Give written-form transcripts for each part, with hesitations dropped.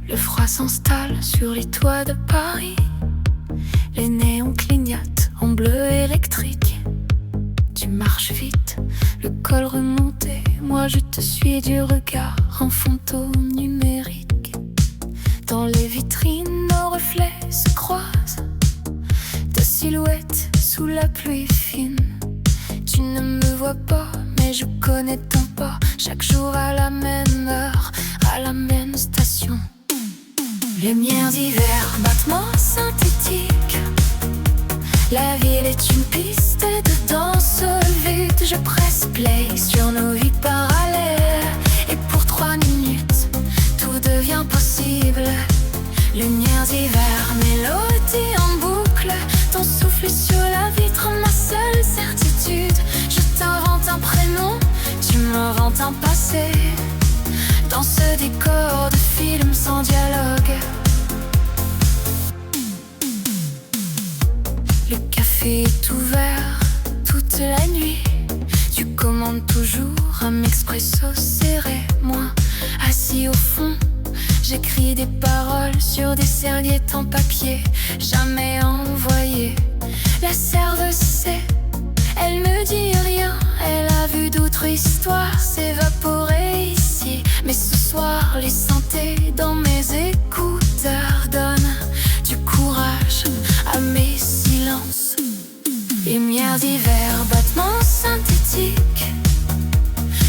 Le froid s'installe sur les toits de Paris. Les néons clignotent en bleu électrique. Tu marches vite, le col remonté. Moi je te suis du regard en fantôme numérique. Dans les vitrines, nos reflets se croisent. Ta silhouette sous la pluie fine. Tu ne me vois pas, mais je connais ton pas. Chaque jour à la même heure, à la même station. Lumière d'hiver, battements synthétiques. La ville est une piste de danse vite. Je presse play sur nos vies parallèles. Et pour 3 minutes, tout devient possible. Lumière d'hiver, mélodie en boucle. Ton souffle sur la vitre, ma seule certitude. Je t'invente un prénom, tu m'inventes un passé. Dans ce décor de film sans dialogue. Le café est ouvert toute la nuit. Tu commandes toujours un expresso serré. Moi, assis au fond, j'écris des paroles sur des serviettes en papier jamais envoyées. La serveuse sait, elle me dit rien. Elle a vu d'autres histoires s'évaporer ici. Mais ce soir, les synthés dans mes écouteurs donnent du courage à mes silences. Lumière d'hiver, battements synthétiques.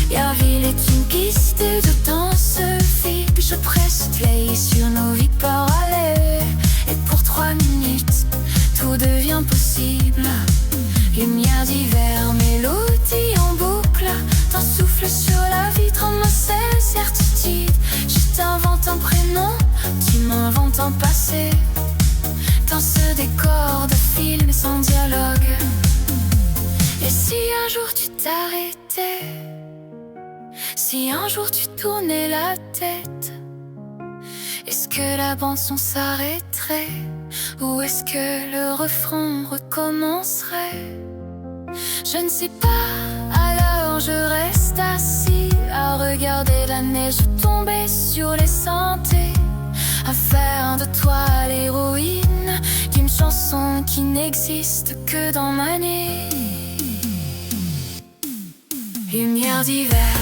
Yarville est une piste de danse vide. Je presse play sur nos vies parallèles. Et pour 3 minutes, tout devient possible. Lumière d'hiver, mélodie en boucle. Ton souffle sur la vitre, ma seule certitude. Je t'invente un prénom, tu m'inventes un passé. Dans ce décor de film sans dialogue. Et si un jour tu t'arrêtais, si un jour tu tournais la tête, est-ce que la bande-son s'arrêterait? Ou est-ce que le refrain recommencerait? Je ne sais pas, alors je reste assis à regarder la neige tomber sur les sentiers, à faire de toi l'héroïne d'une chanson qui n'existe que dans ma nuit. Lumière d'hiver.